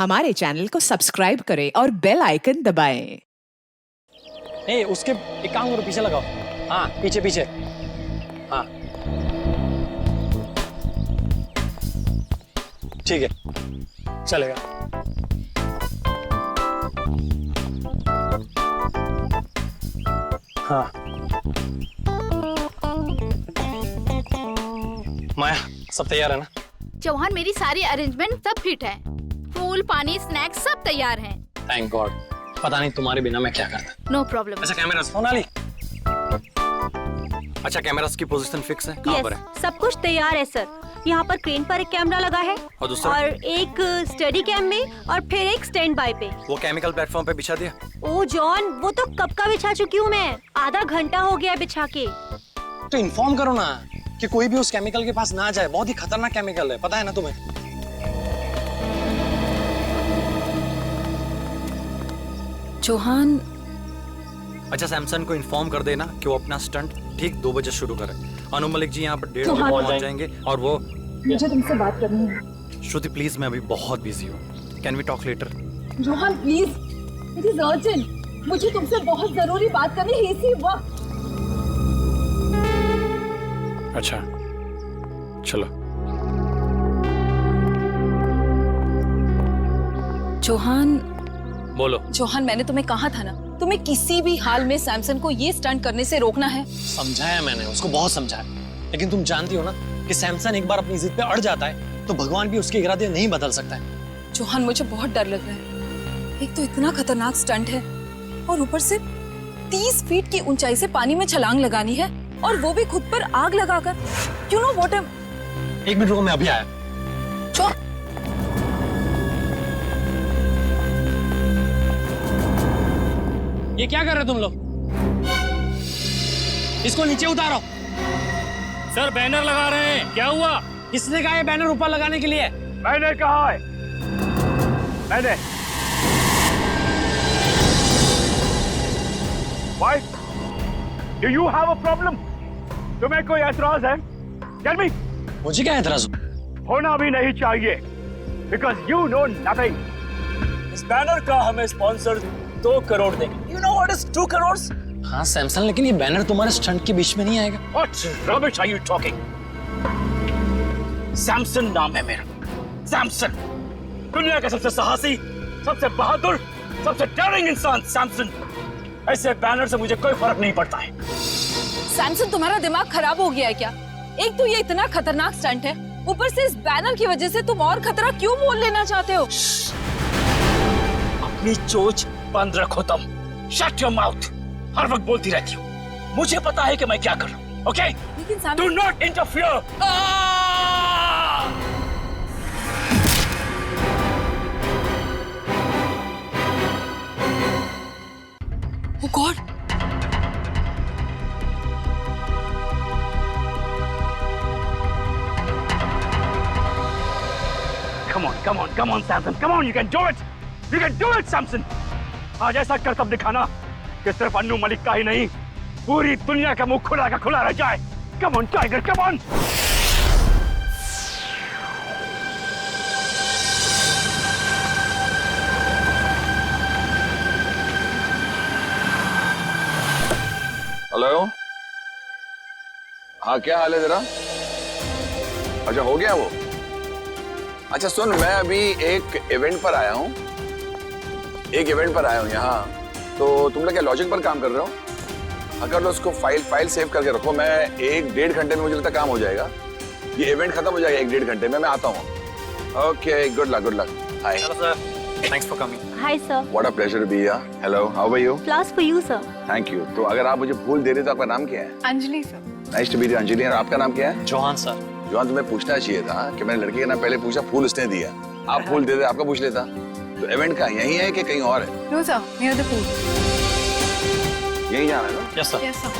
हमारे चैनल को सब्सक्राइब करें और बेल आइकन दबाएं। नहीं, उसके एक काम करो, पीछे लगाओ। हाँ, पीछे पीछे। हाँ, ठीक है, चलेगा। हाँ, माया, सब तैयार है ना? चौहान, मेरी सारी अरेंजमेंट सब फिट है। फूल, पानी, स्नैक्स सब तैयार हैं। Thank God. पता नहीं तुम्हारे बिना मैं क्या करता। No problem. अच्छा, कैमरास सोनाली। अच्छा, कैमरास की पोजीशन फिक्स है? कहाँ पर है? सब कुछ तैयार है सर। यहाँ पर क्रेन पर एक कैमरा लगा है और दूसरा? और एक स्टडी कैम में और फिर एक स्टैंड बाय पे। वो केमिकल प्लेटफॉर्म पे बिछा दिया? ओ जॉन, वो तो कब का बिछा चुकी हूँ मैं। आधा घंटा हो गया बिछा के। तो इन्फॉर्म करो ना कि कोई भी उस केमिकल के पास ना जाए। बहुत ही खतरनाक केमिकल है, पता है ना तुम्हें? चौहान, अच्छा, सैमसन को इन्फॉर्म कर देना कि वो अपना स्टंट ठीक 2 बजे शुरू करे। अनु मलिक जी यहाँ पर 1:30 बजे पहुँच जाएंगे और वो मुझे तुमसे बात करनी है। श्रुति प्लीज, मैं अभी बहुत बिजी हूँ। Can we talk later? Chauhan please, it is urgent. मुझे तुमसे बहुत जरूरी बात करनी है इसी वक्त। अच्छा, चलो। चौहान, बोलो। चौहान, मैंने तुम्हें कहा था ना, तुम्हें किसी भी हाल में सैमसन को ये स्टंट करने से रोकना है। समझाया मैंने उसको, बहुत समझाया, लेकिन तुम जानती हो ना कि सैमसन एक बार अपनी जिद पे अड़ जाता है तो भगवान भी उसके इरादे नहीं बदल सकता है। चौहान, मुझे बहुत डर लग रहा है। एक तो इतना खतरनाक स्टंट है और ऊपर से 30 फीट की ऊंचाई से पानी में छलांग लगानी है और वो भी खुद पर आग लगाकर। You know what? 1 मिनट रुको, मैं अभी आया। ये क्या कर रहे हो तुम लोग? इसको नीचे उतारो। सर, बैनर लगा रहे हैं। क्या हुआ? किसने कहा ये बैनर ऊपर लगाने के लिए? मैंने कहा है। मैंने। Why? Do you have a problem? तुम्हें कोई ऐतराज है? Tell me. मुझे क्या एतराज होना भी नहीं चाहिए। Because you know nothing. इस बैनर का हमें स्पॉन्सर 2 करोड़ देंगे। You know what is 2 crores? हाँ सैमसन, लेकिन ये बैनर तुम्हारे स्टंट के बीच में नहीं आएगा। What rubbish are you talking? Samson नाम है मेरा। सैमसन, दुनिया का सबसे साहसी, सबसे बहादुर, सबसे डेयरिंग इंसान सैमसन। ऐसे बैनर से मुझे कोई फर्क नहीं पड़ता है। सैमसन, तुम्हारा दिमाग खराब हो गया है क्या? एक तो ये इतना खतरनाक स्टंट है, ऊपर से इस बैनर की वजह से तुम और खतरा क्यों मोल लेना चाहते हो? अपनी चोच बंद रखो तुम। Shut your mouth. हर वक्त बोलती रहती हो। मुझे पता है कि मैं क्या कर रहा हूँ। ओके? लेकिन Samson, do not interfere. Oh God! Come on, Samson. Come on, you can do it. You can do it, Samson. आज ऐसा करतब दिखाना कि सिर्फ अन्नू मलिक का ही नहीं, पूरी दुनिया का मुंह खुला का खुला रह जाए। Come on, Tiger, come on. Hello, हाँ क्या हाल है तेरा? अच्छा, हो गया वो? अच्छा सुन, मैं अभी एक इवेंट पर आया हूँ। यहाँ। तो तुम लोग क्या लॉजिक पर काम कर रहे हो? अगर लो उसको फाइल सेव करके रखो। मैं 1-1.5 घंटे में मुझे लगता काम हो जाएगा। ये इवेंट खत्म हो जाएगा 1-1.5 घंटे में। मैं आता हूँ। Okay, good luck. Hi. Hello sir, thanks for coming. Hi sir. What a pleasure be here. Hello, how are you? Flowers for you sir. Thank you. तो अगर आप मुझे फूल दे रहे तो आपका नाम क्या है? Anjali sir. Nice to meet you Anjali. और आपका नाम क्या है? चौहान सर। जॉन, तुम्हें पूछना चाहिए था कि मैंने लड़के का नाम पहले पूछा, फूल उसने दिया। आप फूल दे दे, आपका पूछ लेता। तो इवेंट का यही है कि कहीं और है? No sir, near the pool. यही जाना है ना? Yes sir. Yes sir.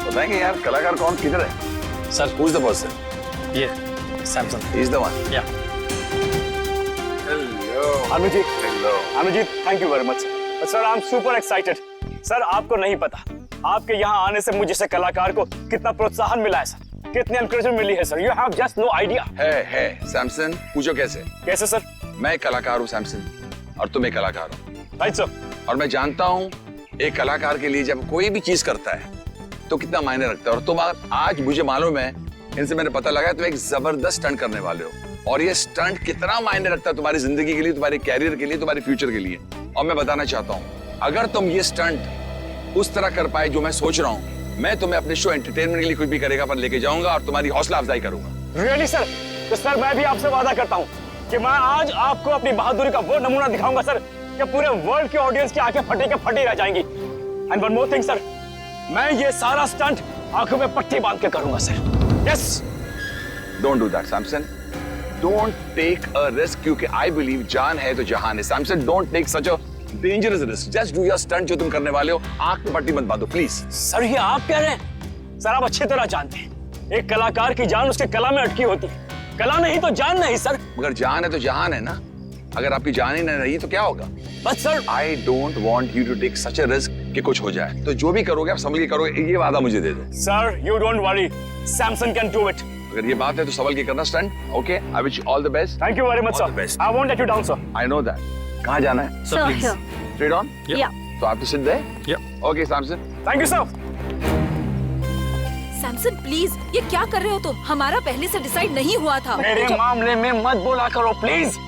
बताएंगे यार कलाकार कौन किधर है? Sir, Who's the person? ये Samson. He's the one. Yeah. Hello. Anujeet, Hello. Anujeet, thank you very much. Sir, I am super excited. Sir, आपको नहीं पता, आपके यहाँ आने से मुझे से कलाकार को कितना प्रोत्साहन मिला है सर। कितनी एनकरेजमेंट मिली है sir, you have just no idea. है सैमसन, पूछो कैसे? कैसे सर? मैं एक कलाकार हूँ सैमसन, और तुम एक कलाकार हो। Right sir. और मैं जानता हूँ एक कलाकार के लिए जब कोई भी चीज करता है तो कितना मायने रखता है। और तुम आज मुझे मालूम है, इनसे मैंने पता लगा तुम एक जबरदस्त स्टंट करने वाले हो, और ये स्टंट कितना मायने रखता है तुम्हारी जिंदगी के लिए, तुम्हारे कैरियर के लिए, तुम्हारे फ्यूचर के लिए। और मैं बताना चाहता हूँ, अगर तुम ये स्टंट उस तरह कर पाए जो मैं सोच रहा हूँ, मैं तुम्हें अपने शो एंटरटेनमेंट के लिए कुछ भी करेगा पर लेके जाऊंगा और तुम्हारी हौसला अफजाई करूंगा। Really sir? तो सर मैं भी आपसे वादा करता हूँ कि मैं आज आपको अपनी बहादुरी का वो नमूना दिखाऊंगा सर कि पूरे वर्ल्ड की ऑडियंस की आंखें फटे के फटी रह जाएंगी। And one more thing sir, मैं ये सारा स्टंट आंखों में पट्टी बांध के करूंगा sir. Yes. Don't do that Samson, don't take a risk, क्योंकि आई बिलीव जान है तो जहान है। Samson, don't take such a dangerous risk, just do your stunt जो तुम करने वाले हो। आंख में पट्टी मत बांधो प्लीज। सर ये आप कह रहे हैं? सर आप अच्छी तरह जानते हैं एक कलाकार की जान उसके कला में अटकी होती है, कला नहीं तो जान नहीं सर। मगर जान है तो जहान है ना, अगर आपकी जान ही नहीं रही तो क्या होगा? बस sir I don't want you to take such a risk कि कुछ हो जाए। तो जो भी करोगे आप संभल के करोगे, ये वादा मुझे दे दो। Sir you don't worry, Samson can do it. अगर ये बात है तो संभल के करना stunt. Okay, I wish you all the best. Thank you very much All the sir, best. I won't let you down sir. I know that. कहाँ जाना है? So here. Straight on? Yeah. तो आप तो सिद्ध है? Okay Samson. Thank you sir. Samson please, ये क्या कर रहे हो तुम? हमारा पहले से डिसाइड नहीं हुआ था। मेरे मामले में मत बोला करो please.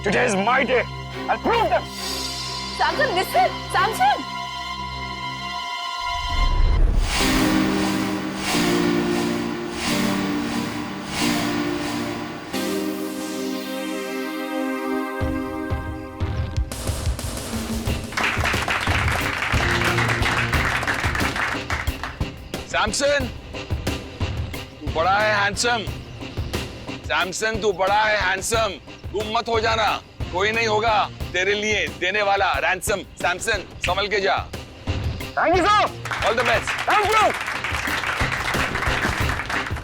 Today is my day, I prove that. Samson listen, Samson. Samson, तू बड़ा है हैंडसम। सैमसन, तू बड़ा है हैंडसम। गुम मत हो जाना, कोई नहीं होगा तेरे लिए देने वाला रैंसम। सैमसन, संभल के जा। Thank you sir. All the best. Thank you.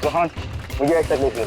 Rohan, मुझे एक तकलीफ है।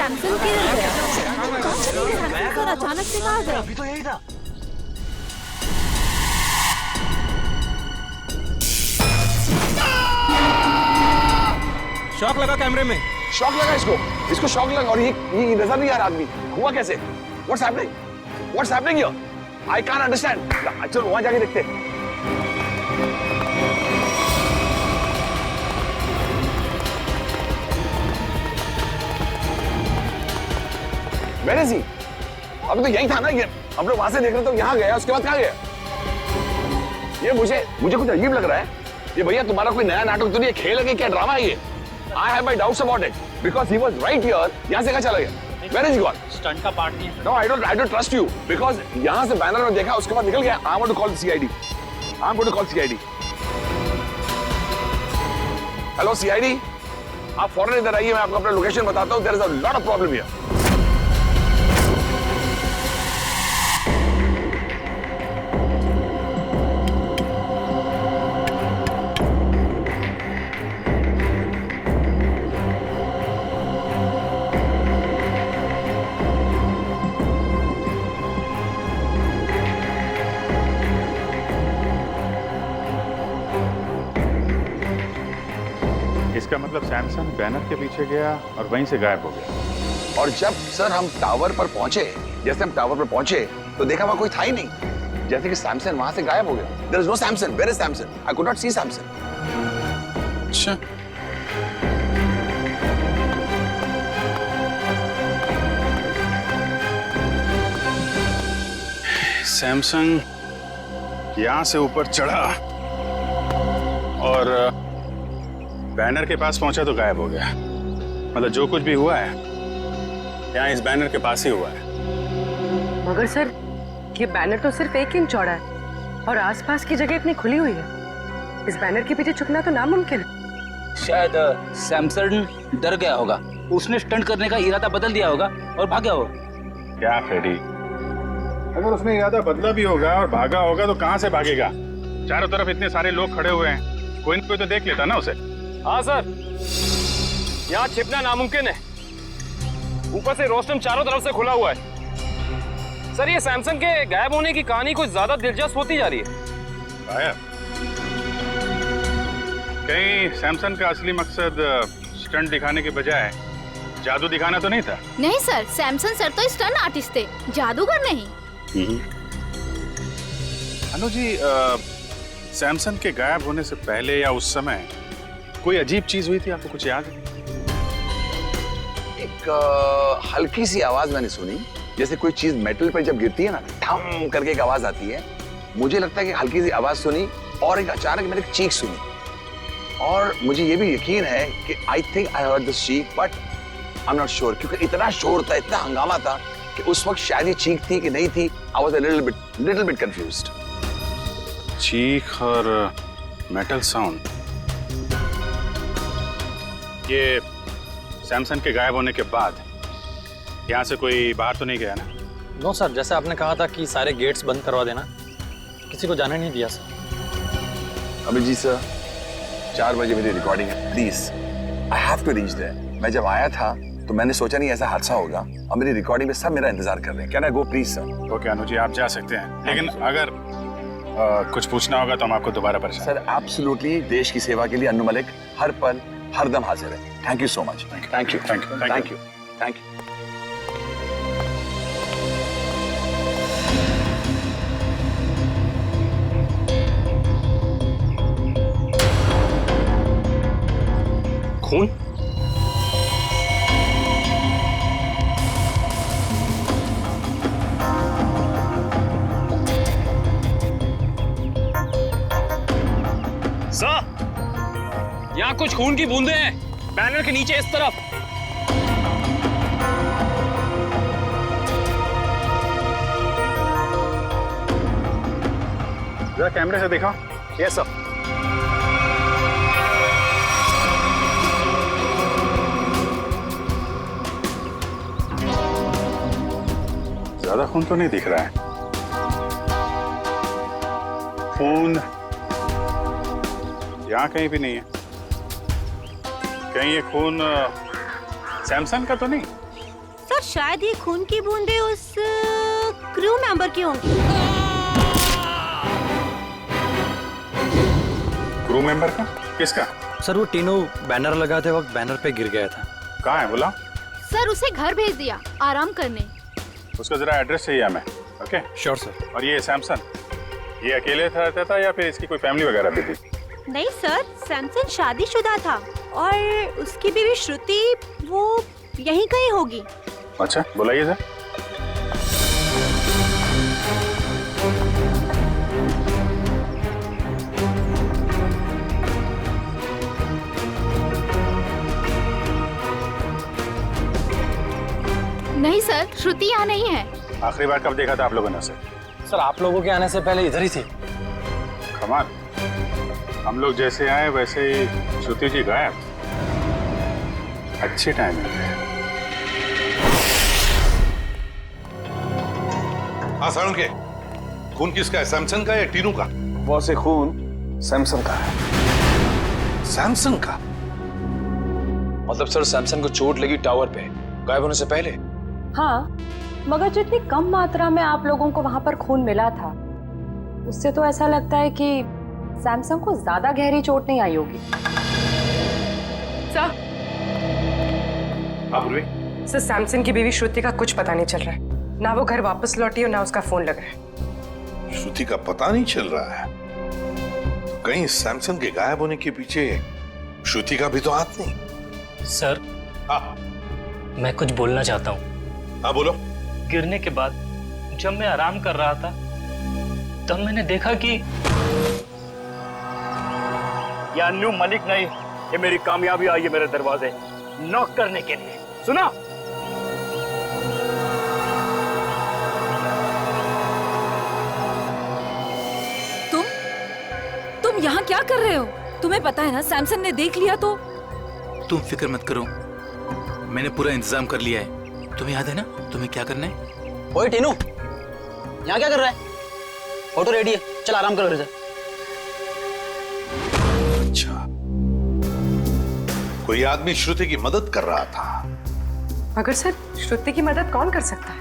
सैमसन किधर गया? सैमसन अचानक से कहाँ गया? अभी तो यही था। शॉक लगा कैमरे में। शॉक लगा इसको शॉक लगा, और ये नजर नहीं आ रहा आदमी। हुआ कैसे? What's happening here? I can't understand. चलो वहां जाके देखते हैं। Where is he? अभी तो यही था ना, ये हम लोग वहां से देख रहे थे, यहाँ गया, उसके बाद कहाँ गया? ये मुझे कुछ अजीब लग रहा है। ये भैया तुम्हारा कोई नया नाटक तो नहीं है, खेल है कि क्या ड्रामा है ये? I have my doubts about it because he was right here. यहाँ से कहाँ चला गया? Where is he gone? Stunt का पार्ट नहीं है। No, I don't trust you because यहाँ से बैनर में देखा, उसके बाद निकल गया। I want to call the CID. I'm going to call CID. Hello CID, आप फौरन इधर आइए, मैं आपको अपना लोकेशन बताता हूँ। There is a lot of problem here. इसका मतलब सैमसन बैनर के पीछे गया और वहीं से गायब हो गया। और जब सर हम टावर पर पहुंचे, जैसे हम टावर पर पहुंचे तो देखा वहां कोई था ही नहीं, जैसे कि सैमसन वहां से गायब हो गया। There is no Samson. Where is Samson? I could not see Samson. अच्छा, सैमसंग यहां से ऊपर चढ़ा और बैनर के पास पहुंचा तो गायब हो गया। मतलब जो कुछ भी हुआ है यहाँ इस बैनर के पास ही हुआ है। मगर सर, ये बैनर तो सिर्फ 1 इंच चौड़ा है और आसपास की जगह इतनी खुली हुई है। इस बैनर के पीछे छुपना तो नामुमकिन है। शायद सैमसन डर गया होगा, उसने स्टंट करने का इरादा बदल दिया होगा और भागा होगा। क्या फ्रेडी, अगर उसने इरादा बदला भी होगा और भागा होगा तो कहां से भागेगा? चारों तरफ इतने सारे लोग खड़े हुए हैं, कोई न कोई तो देख लेता ना उसे। हाँ सर, यहाँ छिपना नामुमकिन है। ऊपर से रोस्टम चारों तरफ से खुला हुआ है। सर, ये सैमसंग के गायब होने की कहानी कुछ ज्यादा दिलचस्प होती जा रही है। गायब? कहीं सैमसंग का असली मकसद स्टंट दिखाने के बजाय जादू दिखाना तो नहीं था? नहीं सर, सैमसन सर तो स्टंट आर्टिस्ट थे, जादूगर नहीं। अनु जी, सैमसंग के गायब होने से पहले या उस समय कोई अजीब चीज हुई थी, आपको कुछ याद है? एक हल्की सी आवाज मैंने सुनी, जैसे कोई चीज मेटल पर जब गिरती है ना, ठम करके एक आवाज आती है। मुझे लगता है कि हल्की सी आवाज सुनी और एक अचानक मैंने एक चीख सुनी। और मुझे ये भी यकीन है कि I think I heard this चीख, but I am not sure, क्योंकि इतना शोर था, इतना हंगामा था कि उस वक्त शायद ये चीख थी कि नहीं थी। I was a little bit confused. चीख और मेटल साउंड, ये सैमसंग के गायब होने के बाद यहाँ से कोई बाहर तो नहीं गया ना? नो सर, जैसे आपने कहा था कि सारे गेट्स बंद करवा देना, किसी को जाने नहीं दिया सर। अभिजीत सर, 4 बजे मेरी रिकॉर्डिंग है, please I have to reach there. मैं जब आया था तो मैंने सोचा नहीं ऐसा हादसा होगा, और मेरी रिकॉर्डिंग में सब मेरा इंतजार कर रहे हैं। Can I go please sir? Okay Anu ji, आप जा सकते हैं, लेकिन अगर कुछ पूछना होगा तो हम आपको दोबारा परेशान। सर एब्सोल्युटली, देश की सेवा के लिए अन्नू मलिक हर पल हर दम हाजिर है। Thank you so much. Thank you thank you thank you thank you. खून? सर, यहाँ कुछ खून की बूंदें हैं, बैनर के नीचे इस तरफ। जरा कैमरे से देखो। Yes sir. ज्यादा खून तो नहीं दिख रहा है। खून यहाँ कहीं भी नहीं है। कहीं ये खून सैमसंग का तो नहीं? सर, शायद ये खून की बूंदें उस क्रू मेंबर की होंगी। क्रू मेंबर का? किसका? सर, वो तीनों बैनर लगाते वक्त बैनर पे गिर गया था। कहाँ है बोला? सर, उसे घर भेज दिया आराम करने। उसका जरा एड्रेस चाहिए हमें। Okay sure sir. और ये सैमसंग, ये अकेले रहता था या फिर इसकी कोई फैमिली वगैरह भी थी? नहीं सर, सैमसन शादीशुदा था और उसकी बीवी श्रुति वो यहीं कहीं होगी। अच्छा, बुलाइए सर। नहीं सर, श्रुति यहाँ नहीं है। आखिरी बार कब देखा था आप लोगों ने उसे? सर, आप लोगों के आने से पहले इधर ही थी। कमाल, हम लोग जैसे आए वैसे ही श्रुति जी गायब। अच्छी टाइमिंग है। हाँ सारुण के, खून किसका है, सैमसंग का या टीनू का? वो से खून सैमसंग का है। सैमसंग का? मतलब सर, सैमसंग को चोट लगी टावर पे गायब होने से पहले? हाँ, मगर जितनी कम मात्रा में आप लोगों को वहां पर खून मिला था, उससे तो ऐसा लगता है कि सैमसंग को ज्यादा गहरी चोट नहीं आई होगी। सर, हाँ पूर्वी। सर सैमसन की बीवी श्रुति का कुछ पता नहीं चल रहा है। ना वो घर वापस लौटी और ना उसका फोन लगा है। श्रुति का पता नहीं चल रहा है। कहीं सैमसन के गायब होने के पीछे श्रुति का भी तो हाथ नहीं। सर, हाँ मैं कुछ बोलना चाहता हूँ। हाँ बोलो। गिरने के बाद जब मैं आराम कर रहा था तब मैंने देखा कि या अन्नू मलिक नहीं, ये मेरी कामयाबी आई है मेरे दरवाजे नॉक करने के लिए। सुना? तुम यहाँ क्या कर रहे हो? तुम्हें पता है ना सैमसन ने देख लिया तो? तुम फिक्र मत करो, मैंने पूरा इंतजाम कर लिया है। तुम्हें याद है ना तुम्हें क्या करना है? ओए टीनू, यहाँ क्या कर रहा है? ऑटो रेडी है, चल आराम करो इधर। अच्छा, कोई आदमी श्रुति की मदद कर रहा था। मगर सर, श्रुति की मदद कौन कर सकता है?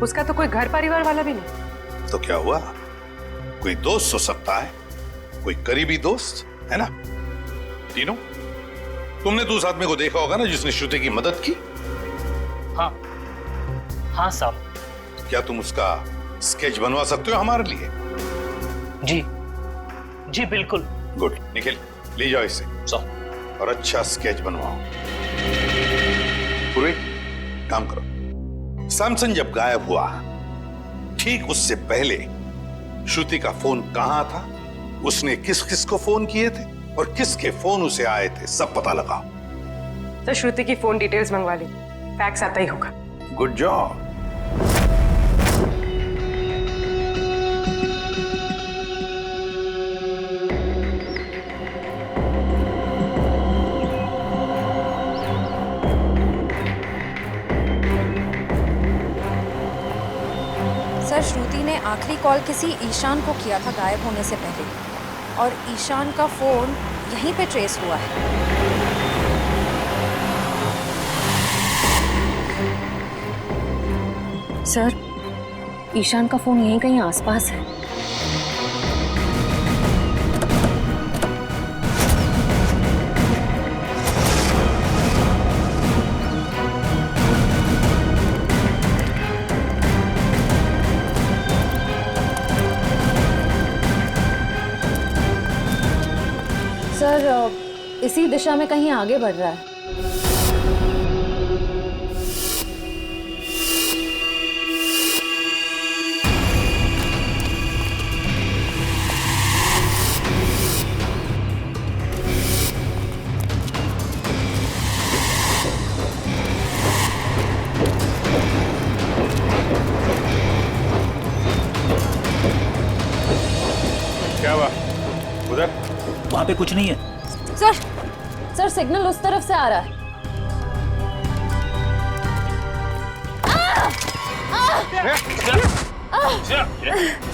उसका तो कोई घर परिवार वाला भी नहीं। तो क्या हुआ? कोई दोस्त हो सकता है, कोई करीबी दोस्त, है ना? तीनों, तुमने तो उस आदमी को देखा होगा ना जिसने श्रुति की मदद की? हाँ हाँ साहब। क्या तुम उसका स्केच बनवा सकते हो हमारे लिए? जी जी बिल्कुल। गुड, निखिल ले जाओ इसे और अच्छा स्केच बनवाओ। पूरी काम करो। सैमसन जब गायब हुआ ठीक उससे पहले श्रुति का फोन कहां था, उसने किस किस को फोन किए थे और किसके फोन उसे आए थे, सब पता लगाओ। सर श्रुति की फोन डिटेल्स मंगवा ली, फैक्स आता ही होगा। Good job. सर श्रुति ने आखिरी कॉल किसी ईशान को किया था गायब होने से पहले, और ईशान का फोन यहीं पे ट्रेस हुआ है। सर, ईशान का फोन यहीं कहीं आसपास है। सर, इसी दिशा में कहीं आगे बढ़ रहा है। क्या हुआ उधर? वहां पे कुछ नहीं है। सर सिग्नल उस तरफ से आ रहा है।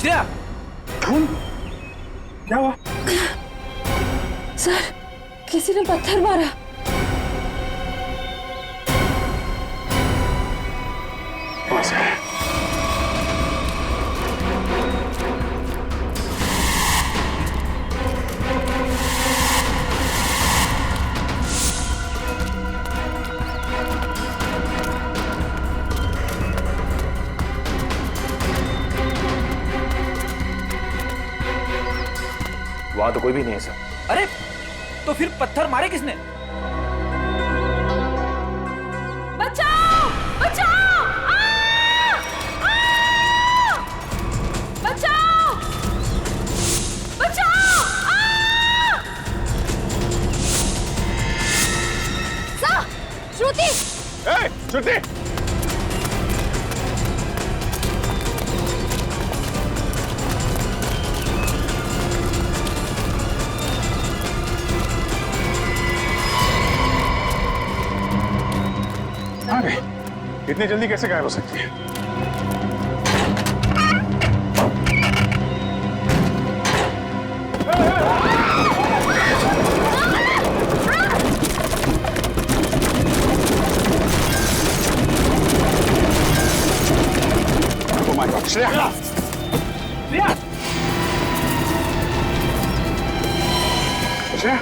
श्रेया, क्या हुआ? सर, किसी ने पत्थर मारा। वहां तो कोई भी नहीं है सर। अरे तो फिर पत्थर मारे किसने? बचाओ! बचाओ! बचाओ! बचाओ! सर, श्रुति! श्रुति! इतनी जल्दी कैसे गायब हो सकती है? Oh my God, Shreya! Shreya!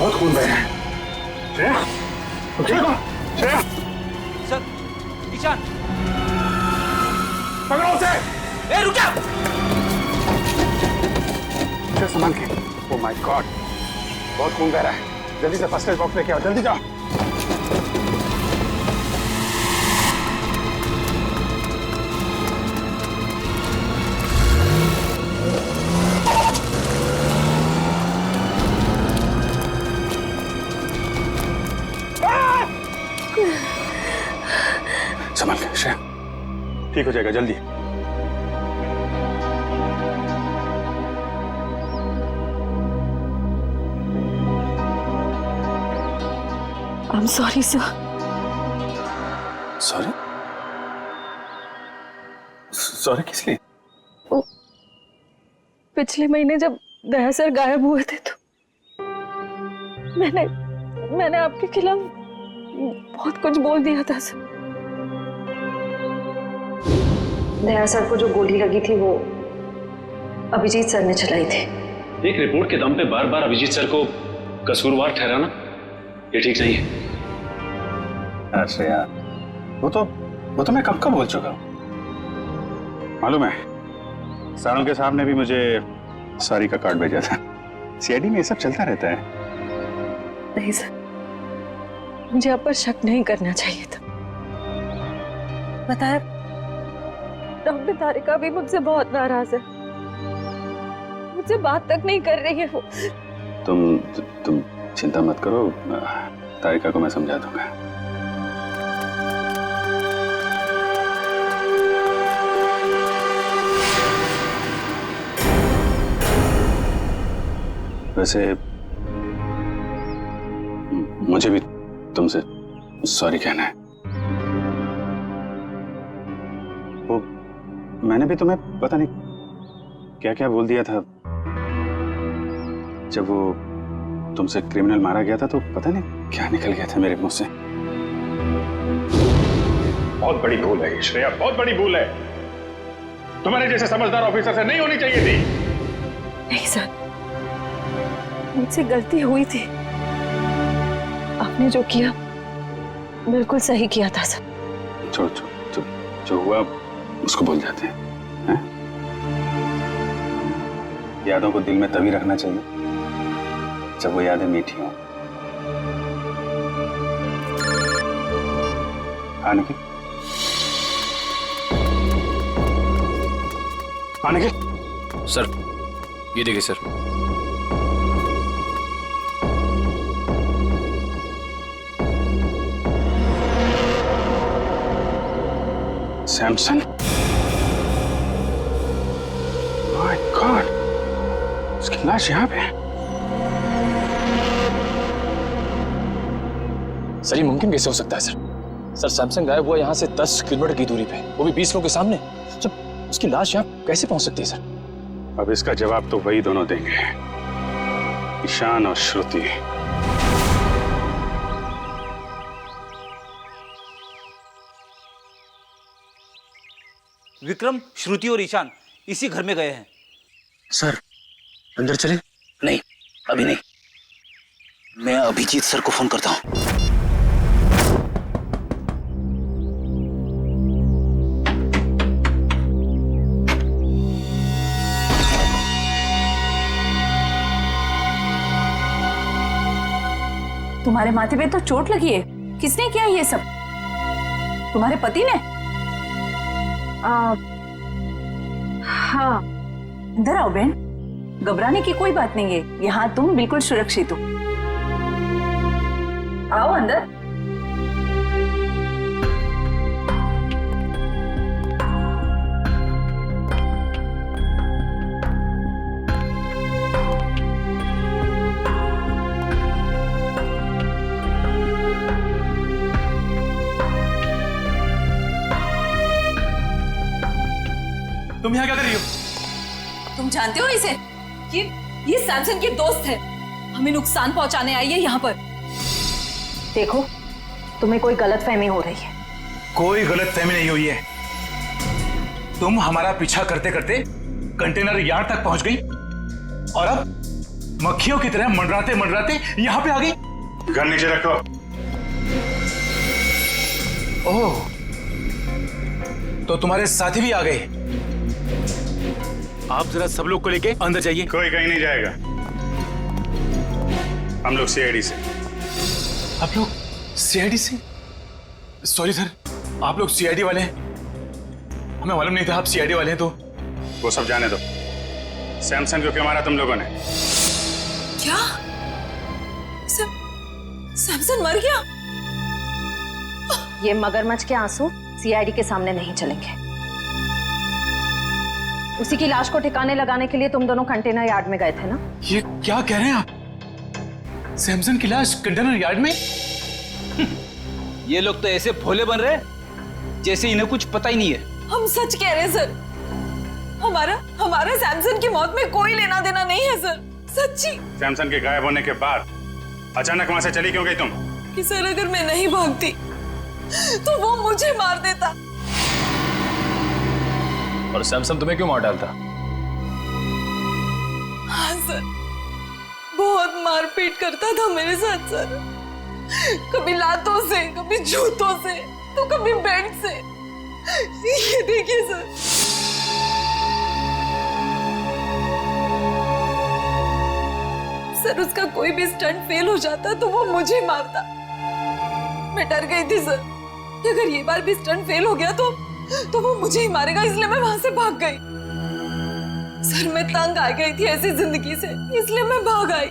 बहुत खून बह रहा है। श्रेया, तुम ठीक हो? श्रेया, सर, ईशान, पकड़ो उसे। ए रुक जा। संभाल के। ओह माय गॉड, बहुत खून बह रहा है। जल्दी से फर्स्ट एड बॉक्स लेके आओ, जल्दी जाओ। संभाल के श्रेया, ठीक हो जाएगा जल्दी। I'm sorry, sir. Sorry? Sorry किस लिए? पिछले महीने जब दया सर गायब हुए थे तो मैंने आपके खिलाफ बहुत कुछ बोल दिया था सर। दया सर को जो गोली लगी थी वो अभिजीत सर ने चलाई थी। एक रिपोर्ट के दम पे बार बार अभिजीत सर को कसूरवार ठहराना ये ठीक नहीं है। अच्छा यार, वो तो मैं कब का बोल चुका हूँ। मालूम है, सारुण साहब ने भी मुझे सॉरी का कार्ड भेजा था। सीआईडी में ये सब चलता रहता है। नहीं सर, मुझे आप पर शक नहीं करना चाहिए था। बताया, डॉक्टर तारिका भी मुझसे बहुत नाराज है, मुझसे बात तक नहीं कर रही है वो। तुम चिंता मत करो, तारिका को मैं समझा दूंगा। वैसे मुझे भी तुमसे सॉरी कहना है। वो मैंने भी तुम्हें पता नहीं क्या क्या बोल दिया था। जब वो तुमसे क्रिमिनल मारा गया था तो पता नहीं क्या निकल गया था मेरे मुंह से। बहुत बड़ी भूल है श्रेया, बहुत बड़ी भूल है। तुम्हारे जैसे समझदार ऑफिसर से नहीं होनी चाहिए थी। नहीं सर, मुझसे गलती हुई थी। आपने जो किया बिल्कुल सही किया था सर। छोड़, जो हुआ उसको भूल जाते हैं। यादों को दिल में तभी रखना चाहिए जब वो यादें मीठी हों। निखिल, निखिल। सर, ये देखिए सर। सैमसन, माय गॉड, उसकी लाश यहाँ पे है। सर, ये मुमकिन कैसे हो सकता है सर? सर, सैमसंग गायब हुआ यहाँ से 10 किलोमीटर की दूरी पे, वो भी 20 लोगों के सामने। जब उसकी लाश यहाँ कैसे पहुंच सकती है सर? अब इसका जवाब तो वही दोनों देंगे, ईशान और श्रुति। विक्रम, श्रुति और ईशान इसी घर में गए हैं। सर, अंदर चले? नहीं, अभी नहीं। मैं अभिजीत सर को फोन करता हूँ। तुम्हारे माथे पे तो चोट लगी है। किसने किया ये सब? तुम्हारे पति ने? हाँ। अंदर आओ बहन, घबराने की कोई बात नहीं है। यहाँ तुम बिल्कुल सुरक्षित हो। आओ अंदर। तुम यहाँ क्या कर रही हो? तुम जानते हो इसे? ये सैमसन के दोस्त है। हमें नुकसान पहुंचाने आई है यहाँ पर। देखो, तुम्हें कोई गलतफहमी हो रही है। कोई गलतफहमी नहीं हुई है। तुम हमारा पीछा करते करते कंटेनर यार्ड तक पहुंच गई और अब मक्खियों की तरह मंडराते मंडराते यहाँ पे आ गई। गन नीचे रखो। ओह, तो तुम्हारे साथी भी आ गए। आप जरा सब लोग को लेके अंदर जाइए। कोई कहीं नहीं जाएगा। हम लोग सीआईडी से। आप लोग सीआईडी से? सॉरी सर, आप लोग सीआईडी वाले हैं? हमें मालूम नहीं था आप सीआईडी वाले हैं। तो वो सब जाने दो। सैमसन को क्यों मारा तुम लोगों ने? क्या? सैमसन मर गया? ये मगरमच्छ के आंसू सीआईडी के सामने नहीं चलेंगे। उसी की लाश को ठिकाने लगाने के लिए तुम दोनों कंटेनर यार्ड में गए थे ना? ये क्या कह रहे हैं आप? सैमसन की लाश कंटेनर यार्ड में? ये लोग तो ऐसे भोले बन रहे जैसे इन्हें कुछ पता ही नहीं है। हम सच कह रहे हैं सर। हमारा सैमसन की मौत में कोई लेना देना नहीं है सर, सच्ची। सैमसन के गायब होने के बाद अचानक वहां से चली क्यों गई तुम? कि सर अगर मैं नहीं भागती तो वो मुझे मार देता। और सैमसन तुम्हें क्यों मार डालता? हाँ सर, बहुत मारपीट करता था मेरे साथ सर। कभी लातों से, कभी जूतों से, तो कभी बेल्ट से। ये देखिए सर। सर उसका कोई भी स्टंट फेल हो जाता तो वो मुझे मारता। मैं डर गई थी सर कि अगर ये बार भी स्टंट फेल हो गया तो वो मुझे ही मारेगा, इसलिए मैं वहां से भाग गई। सर मैं तंग आ गई थी ऐसी जिंदगी से, इसलिए मैं भाग आई।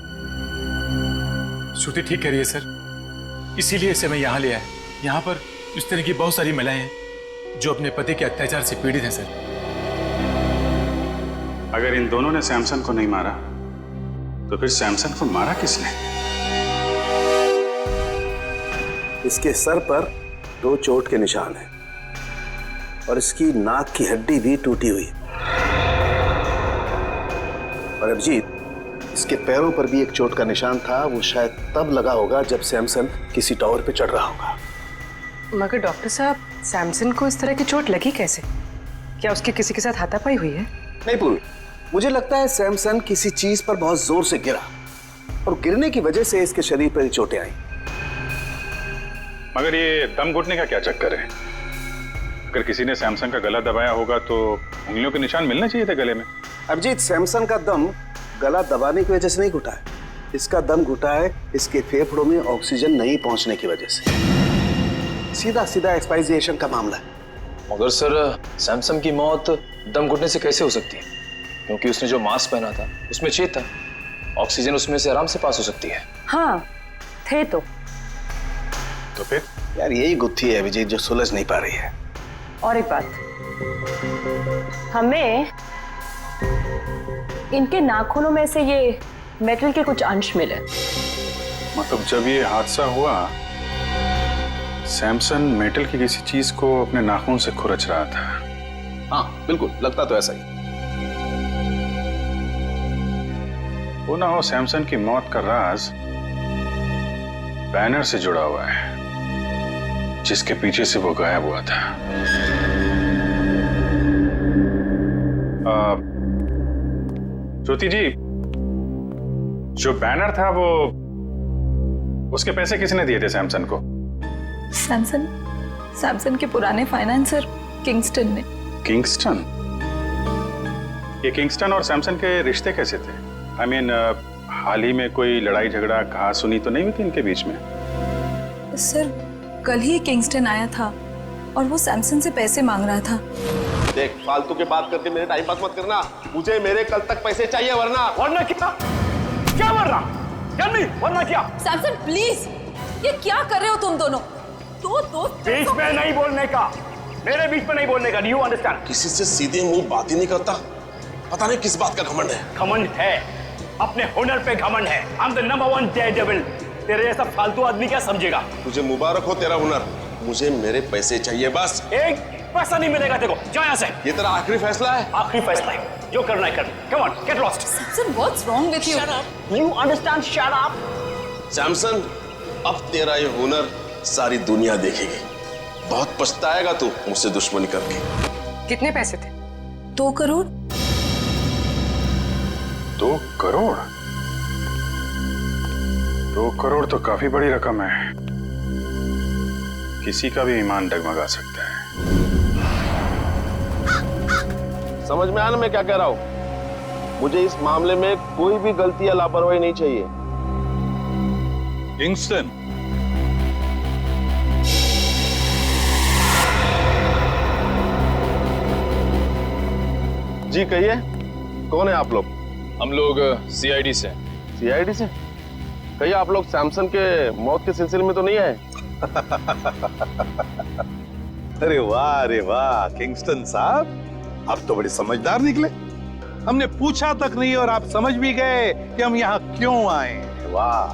श्रुति ठीक कह रही है सर, इसीलिए इसे मैं यहाँ ले आया। यहाँ पर इस तरह की बहुत सारी महिलाएं हैं जो अपने पति के अत्याचार से पीड़ित हैं सर। अगर इन दोनों ने सैमसन को नहीं मारा तो फिर सैमसन को मारा किसने? इसके सर पर 2 चोट के निशान हैं और इसकी नाक की हड्डी भी टूटी हुई है। और अभिजीत, इसके पैरों पर भी एक चोट का निशान था। वो शायद तब लगा होगा जब सैमसन किसी टावर पे चढ़ रहा होगा। मगर डॉक्टर साहब, सैमसन को इस तरह की चोट लगी कैसे? क्या उसके किसी के साथ हाथापाई हुई है? नहीं पूर्व, मुझे लगता है सैमसन किसी चीज पर बहुत जोर से गिरा और गिरने की वजह से इसके शरीर पर चोटें आई। मगर ये दम घुटने का क्या चक्कर है? अगर किसी ने सैमसन का गला दबाया होगा तो उंगलियों के निशान मिलने चाहिए थे गले में। अभिजीत, सैमसन का दम गला दबाने की वजह से नहीं घुटा है। इसका दम घुटा है इसके फेफड़ों में ऑक्सीजन नहीं पहुंचने की वजह से। सीधा सीधा एक्सपायरिएशन का मामला है। मगर सर, सैमसन की मौत दम घुटने से कैसे हो सकती है? क्योंकि उसने जो मास्क पहना था उसमें छेद था, ऑक्सीजन उसमें से आराम से पास हो सकती है। हाँ थे तो फिर यार यही गुत्थी है अभिजीत जो सुलझ नहीं पा रही है। और एक बात, हमें इनके नाखूनों में से ये मेटल के कुछ अंश मिले। मतलब जब ये हादसा हुआ सैमसन मेटल की किसी चीज को अपने नाखून से खुरच रहा था। हाँ बिल्कुल, लगता तो ऐसा ही। वो ना हो सैमसन की मौत का राज बैनर से जुड़ा हुआ है जिसके पीछे से वो गायब हुआ था। श्रुति जी, जो बैनर था वो उसके पैसे किसने दिए थे सैमसन को? सैमसन के पुराने फाइनेंसर किंगस्टन ने। किंगस्टन? ये किंगस्टन और सैमसन के रिश्ते कैसे थे? I mean, हाल ही में कोई लड़ाई झगड़ा कहा सुनी तो नहीं हुई थी इनके बीच में? सर कल ही किंगस्टन आया था और वो सैमसन से पैसे मांग रहा था। देख, फालतू के बात करके मेरे टाइम पास मत करना। मुझे मेरे कल तक पैसे चाहिए, वरना क्या वरना? वरना क्या? सैमसन प्लीज, ये क्या कर रहे हो तुम दोनों? दो दोस्त बीच में नहीं बोलने का, मेरे बीच में नहीं बोलने का। Do you understand? किसी से सीधे मुंह बात ही नहीं करता। पता नहीं किस बात का घमंड है। घमंड है, अपने हुनर पे घमंड है। I am the number 1 Daredevil. तेरे जैसा फालतू आदमी क्या समझेगा? तुझे मुबारक हो तेरा हुनर। मुझे मेरे पैसे चाहिए बस। एक पैसा नहीं मिलेगा तेरे को। जा यहाँ से। ये तेरा आखिरी फैसला है? आखिरी फैसला है, जो करना है कर। Come on, get lost. Samson, what's wrong with you? Shut up. You understand? Shut up. Samson, अब तेरा ये हुनर सारी दुनिया देखेगी। बहुत पछताएगा तू मुझसे दुश्मनी करके। कितने पैसे थे? 2 करोड़। 2 करोड़? 2 करोड़ तो काफी बड़ी रकम है, किसी का भी ईमान डगमगा सकता है। समझ में आना मैं क्या कह रहा हूं? मुझे इस मामले में कोई भी गलती या लापरवाही नहीं चाहिए। किंगस्टन, जी कहिए, कौन है आप लोग? हम लोग सीआईडी से। सीआईडी से? कहिए, आप लोग सैमसन के मौत के सिलसिले में तो नहीं आए? अरे वाह किंगस्टन साहब, आप तो बड़े समझदार निकले। हमने पूछा तक नहीं और आप समझ भी गए कि हम यहाँ क्यों आए। वाह।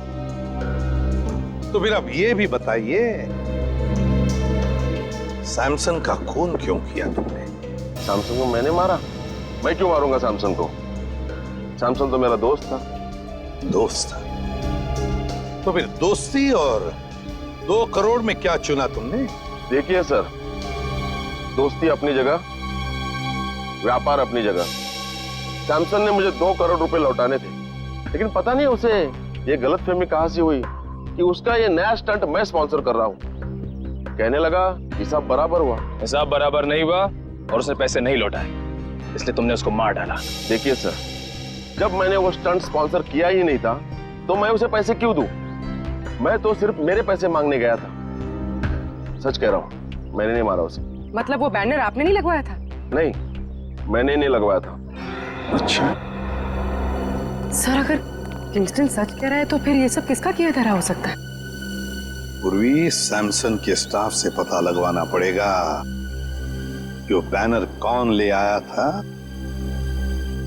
तो फिर अब ये भी बताइए, सैमसन का खून क्यों किया तुमने? सैमसन को मैंने मारा? मैं क्यों मारूंगा सैमसन को? सैमसन तो मेरा दोस्त था। दोस्त था? तो फिर दोस्ती और 2 करोड़ में क्या चुना तुमने? देखिए सर, दोस्ती अपनी जगह, व्यापार अपनी जगह। सैमसन ने मुझे 2 करोड़ रुपए लौटाने थे, लेकिन पता नहीं उसे ये गलतफहमी कहां से हुई कि उसका ये नया स्टंट मैं स्पॉन्सर कर रहा हूं। कहने लगा हिसाब बराबर हुआ। हिसाब बराबर नहीं हुआ और उसने पैसे नहीं लौटाए, इसलिए तुमने उसको मार डाला। देखिए सर, जब मैंने वो स्टंट स्पॉन्सर किया ही नहीं था तो मैं उसे पैसे क्यों दूं? मैं तो सिर्फ मेरे पैसे मांगने गया था। सच कह रहा हूं, मैंने नहीं मारा उसे। मतलब वो बैनर आपने नहीं लगवाया था? नहीं, मैंने नहीं लगवाया था। अच्छा सर, अगर किंगस्टन सच कह रहा है तो फिर ये सब किसका किया धरा हो सकता है? पूर्वी, सैमसन के स्टाफ से पता लगवाना पड़ेगा कि वो बैनर कौन ले आया था,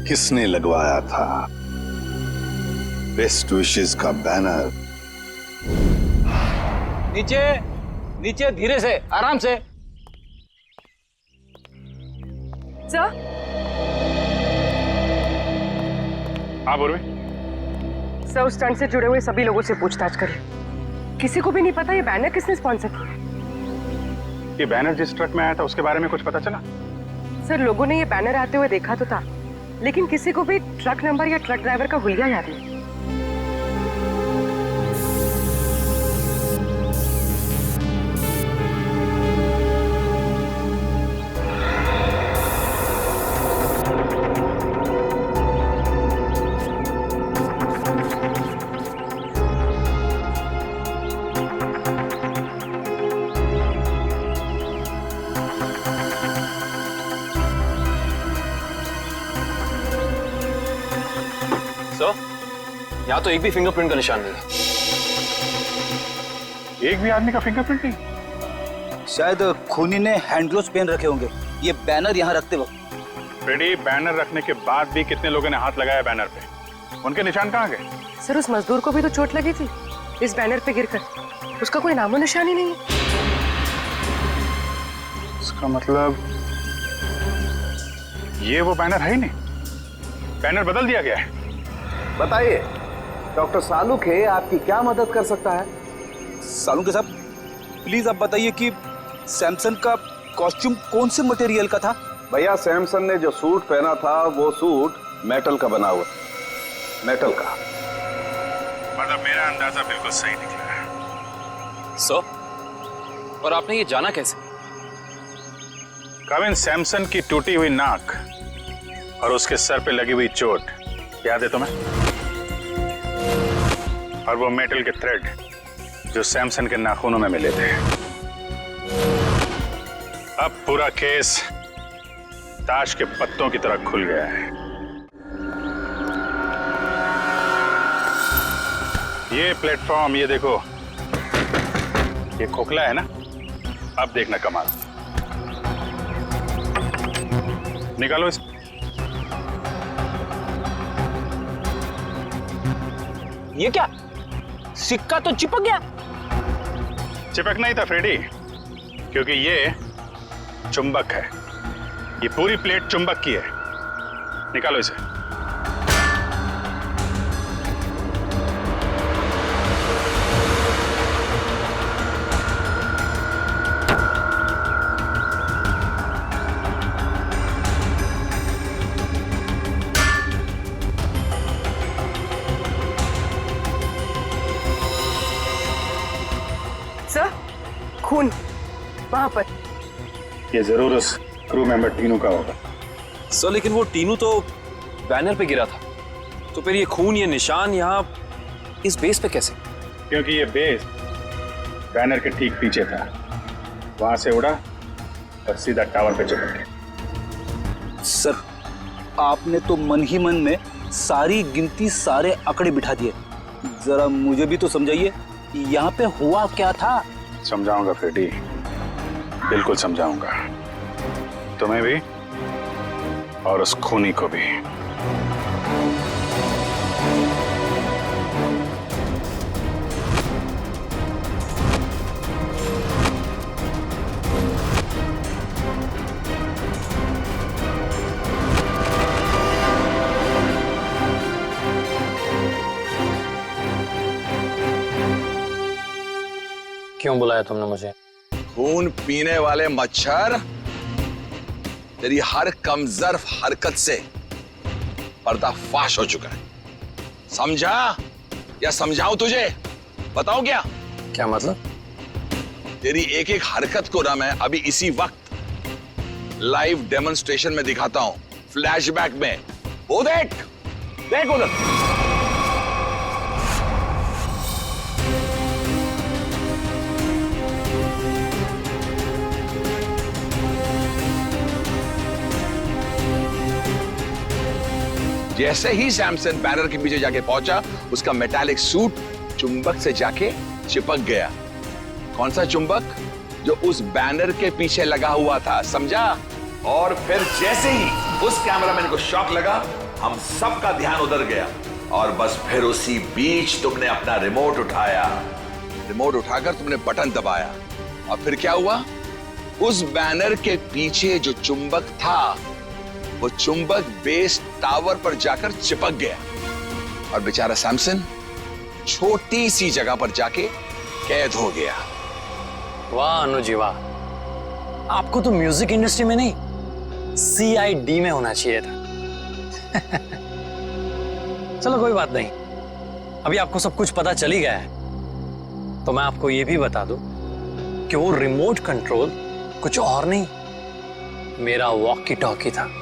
किसने लगवाया था। बेस्ट विशेस का बैनर। नीचे नीचे, धीरे से, आराम से। सर, हाँ पूर्वी। सर, उस स्टंट से जुड़े हुए सभी लोगों से पूछताछ करिए। किसी को भी नहीं पता ये बैनर किसने स्पॉन्सर किया। ये बैनर जिस ट्रक में आया था उसके बारे में कुछ पता चला? सर, लोगों ने ये बैनर आते हुए देखा तो था, लेकिन किसी को भी ट्रक नंबर या ट्रक ड्राइवर का हुलिया याद नहीं। यहाँ तो एक भी फिंगरप्रिंट का निशान नहीं है। एक भी आदमी का फिंगरप्रिंट नहीं? शायद खूनी ने हैंड ग्लोव्स पहन रखे होंगे ये बैनर यहाँ रखते वक्त। फ्रेडी, बैनर रखने के बाद भी कितने लोगों ने हाथ लगाया बैनर पे? उनके निशान कहाँ गए? सर, उस मजदूर को भी तो चोट लगी थी इस बैनर पे गिरकर। उसका कोई नामो निशान ही नहीं है। इसका मतलब ये वो बैनर है ही नहीं, बैनर बदल दिया गया है। बताइए, डॉक्टर सालुखे आपकी क्या मदद कर सकता है? सालुखे साहब, प्लीज आप बताइए कि सैमसन का कॉस्ट्यूम कौन से मटेरियल का था? भैया, सैमसन ने जो सूट पहना था वो सूट मेटल का बना हुआ। मेटल का। मतलब मेरा अंदाजा बिल्कुल सही निकला है। सर, और आपने ये जाना कैसे? कविन, सैमसन की टूटी हुई नाक और उसके सर पे लगी हुई चोट याद है तुम्हें? और वो मेटल के थ्रेड जो सैमसन के नाखूनों में मिले थे। अब पूरा केस ताश के पत्तों की तरह खुल गया है। ये प्लेटफॉर्म, ये देखो, ये खोखला है ना? अब देखना कमाल। निकालो इस। ये क्या? सिक्का तो चिपक गया। चिपकना ही था फ्रेडी, क्योंकि ये चुंबक है। ये पूरी प्लेट चुंबक की है। निकालो इसे। खून वहां पर। ये जरूर उस क्रू मेंबर टीनू का होगा। सर लेकिन वो टीनू तो बैनर पे गिरा था, तो फिर ये खून, ये निशान यहाँ इस बेस पे कैसे? क्योंकि ये बेस बैनर के ठीक पीछे था, वहां से उड़ा और सीधा टावर पे चिपक गया। सर आपने तो मन ही मन में सारी गिनती, सारे आंकड़े बिठा दिए। जरा मुझे भी तो समझाइए यहाँ पे हुआ क्या था। समझाऊंगा फ्रेडी, बिल्कुल समझाऊंगा, तुम्हें भी और उस खूनी को भी। क्यों बुलाया तुमने मुझे? खून पीने वाले मच्छर, तेरी हर कमजोर हरकत से पर्दाफाश हो चुका है। समझा या समझाऊं तुझे? बताओ क्या? क्या मतलब? तेरी एक एक हरकत को ना मैं अभी इसी वक्त लाइव डेमोन्स्ट्रेशन में दिखाता हूं, फ्लैशबैक में। वो देख देख उधर। जैसे ही सैमसन बैनर के पीछे जाके पहुंचा, उसका मेटालिक सूट चुंबक से जाके चिपक गया। कौन सा चुंबक? जो उस बैनर के पीछे लगा हुआ था, समझा? और फिर जैसे ही उस कैमरामैन को शॉक लगा, हम सबका ध्यान उधर गया और बस फिर उसी बीच तुमने अपना रिमोट उठाया। रिमोट उठाकर तुमने बटन दबाया और फिर क्या हुआ? उस बैनर के पीछे जो चुंबक था, वो चुंबक बेस टावर पर जाकर चिपक गया और बेचारा सैमसन छोटी सी जगह पर जाके कैद हो गया। वाह अनुजी वाह, आपको तो म्यूजिक इंडस्ट्री में नहीं, CID में होना चाहिए था। चलो कोई बात नहीं, अभी आपको सब कुछ पता चल ही गया है, तो मैं आपको ये भी बता दूं कि वो रिमोट कंट्रोल कुछ और नहीं, मेरा वॉकी टॉकी था।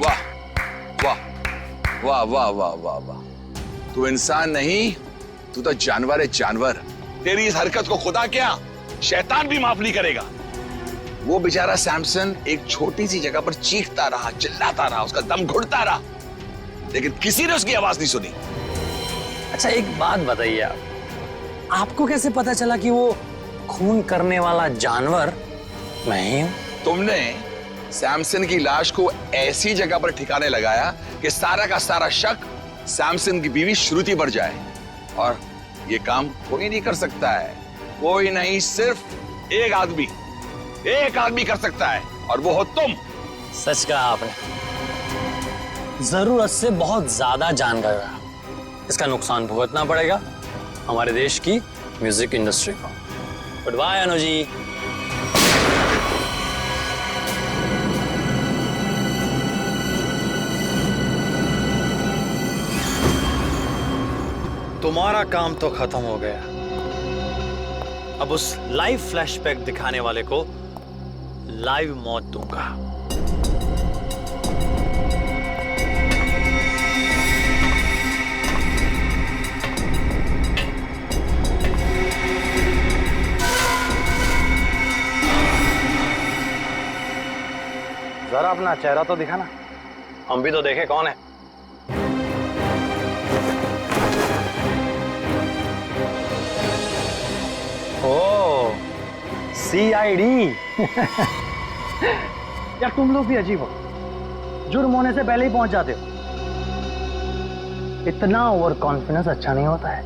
वाह वाह वाह वाह वाह वाह वाह, तू इंसान नहीं, तू तो जानवर है, जानवर। तेरी इस हरकत को खुदा क्या शैतान भी माफ नहीं करेगा। वो बेचारा सैमसन एक छोटी सी जगह पर चीखता रहा, चिल्लाता रहा, उसका दम घुटता रहा, लेकिन किसी ने उसकी आवाज नहीं सुनी। अच्छा एक बात बताइए, आपको कैसे पता चला कि वो खून करने वाला जानवर मैं ही हूं? तुमने सैमसन की लाश को ऐसी जगह पर ठिकाने लगाया कि सारा का सारा शक सैमसन की बीवी श्रुति पर जाए, और ये काम कोई नहीं कर सकता है। कोई नहीं, सिर्फ एक आदमी कर सकता है, और वो हो तुम। सच कहा आपने, जरूरत से बहुत ज्यादा जान गए आप। इसका नुकसान भुगतना पड़ेगा हमारे देश की म्यूजिक इंडस्ट्री को। Good bye Anuji. तुम्हारा काम तो खत्म हो गया, अब उस लाइव फ्लैशबैक दिखाने वाले को लाइव मौत दूंगा। जरा अपना चेहरा तो दिखाना, हम भी तो देखे कौन है। ओ CID। यार तुम लोग भी अजीब हो, जुर्म होने से पहले ही पहुंच जाते हो। इतना ओवर कॉन्फिडेंस अच्छा नहीं होता है,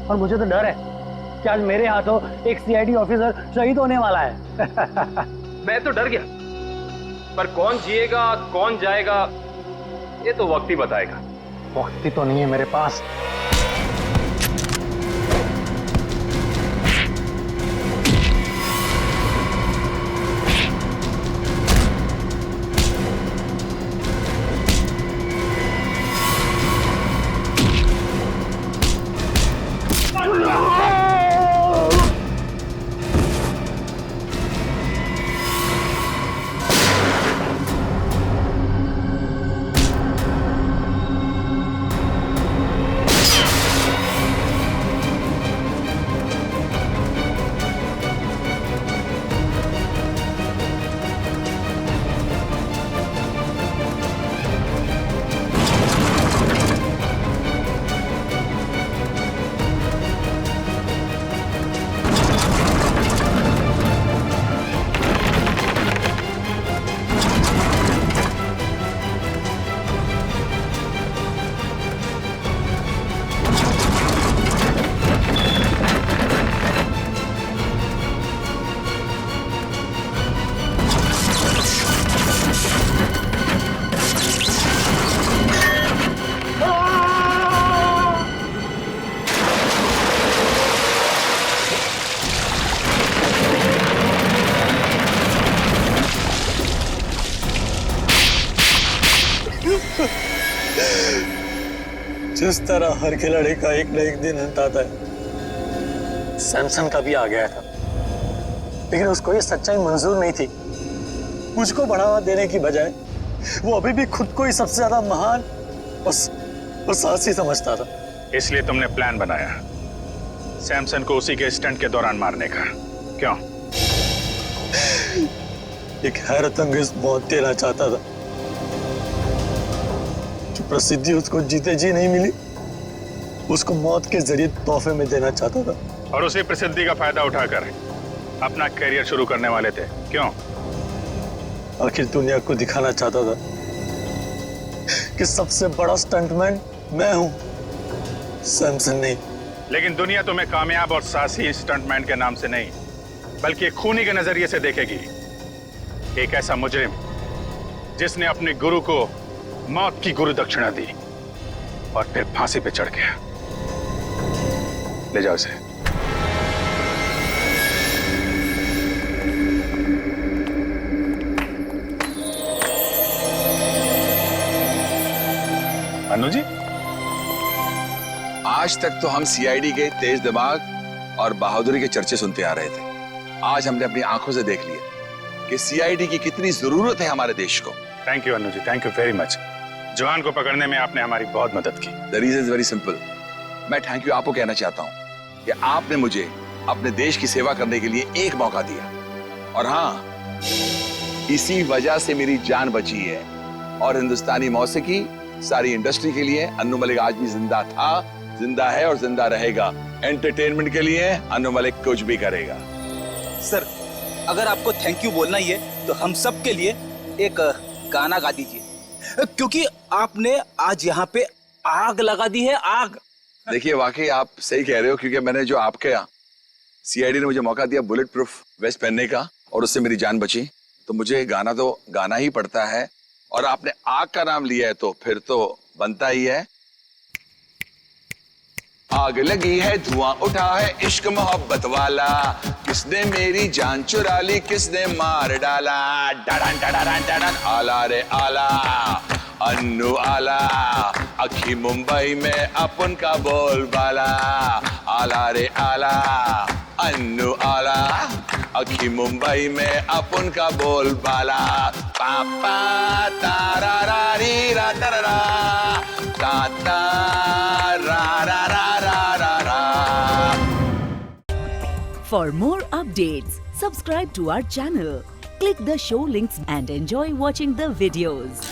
और मुझे तो डर है कि आज मेरे हाथों एक CID ऑफिसर शहीद होने वाला है। मैं तो डर गया, पर कौन जिएगा कौन जाएगा ये तो वक्त ही बताएगा। वक्त ही तो नहीं है मेरे पास। जिस तरह हर खिलाड़ी का एक न एक दिन अंत आता है, सैमसन का भी आ गया था, लेकिन उसको ये सच्चाई मंजूर नहीं थी। मुझको बढ़ावा देने की बजाय वो अभी भी खुद को ही सबसे ज्यादा महान और साहसी समझता था। इसलिए तुमने प्लान बनाया सैमसन को उसी के स्टंट के दौरान मारने का, क्यों? एक हैरतअंगेज मौत देना चाहता था, जो प्रसिद्धि उसको जीते जी नहीं मिली, उसको मौत के जरिए तोहफे में देना चाहता था। और उसी प्रसिद्धि का फायदा उठाकर अपना करियर शुरू करने वाले थे, क्यों? आखिर दुनिया को दिखाना चाहता था कि सबसे बड़ा स्टंटमैन मैं हूं, सैमसन नहीं। लेकिन दुनिया तुम्हें कामयाब और साहसी स्टंटमैन के नाम से नहीं, बल्कि एक खूनी के नजरिए से देखेगी। एक ऐसा मुजरिम जिसने अपने गुरु को मौत की गुरु दक्षिणा दी और फिर फांसी पे चढ़ गया। ले जाओ इसे। अनु जी, आज तक तो हम सीआईडी के तेज दिमाग और बहादुरी के चर्चे सुनते आ रहे थे। आज हमने अपनी आंखों से देख लिया कि सीआईडी की कितनी जरूरत है हमारे देश को। Thank you Anu ji, thank you very much. जवान को पकड़ने में आपने हमारी बहुत मदद की। The reason is very simple. मैं थैंक यू आपको कहना चाहता हूँ कि आपने मुझे अपने देश की सेवा करने के लिए एक मौका दिया, और हाँ, इसी वजह से मेरी जान बची है। और हिंदुस्तानी मौसीकी सारी इंडस्ट्री के लिए अन्नू मलिक आज भी जिंदा था, जिंदा है और जिंदा रहेगा। एंटरटेनमेंट के लिए अन्नू मलिक कुछ भी करेगा। सर, अगर आपको थैंक यू बोलना ही है तो हम सब के लिए एक गाना गा दीजिए, क्योंकि आपने आज यहाँ पे आग लगा दी है, आग। देखिए, वाकई आप सही कह रहे हो, क्योंकि मैंने जो आपके यहाँ सीआईडी ने मुझे मौका दिया बुलेट प्रूफ वेस्ट पहनने का, और उससे मेरी जान बची, तो मुझे गाना तो गाना ही पड़ता है। और आपने आग का नाम लिया है तो फिर तो बनता ही है। आग लगी है, धुआं उठा है, इश्क मोहब्बत वाला, किसने मेरी जान चुरा ली, किसने मार डाला। डडन डडन डडन, आला रे आला, अन्नू आला, अखी मुंबई में अपन का बोलबाला। आला रे आला, अन्नू आला, अखी मुंबई में अपन का बोलबाला। पापा तारा रा री रा तारा ताता रा रा रा रा रा रा। For more updates, subscribe to our channel, click the show links and enjoy watching the videos.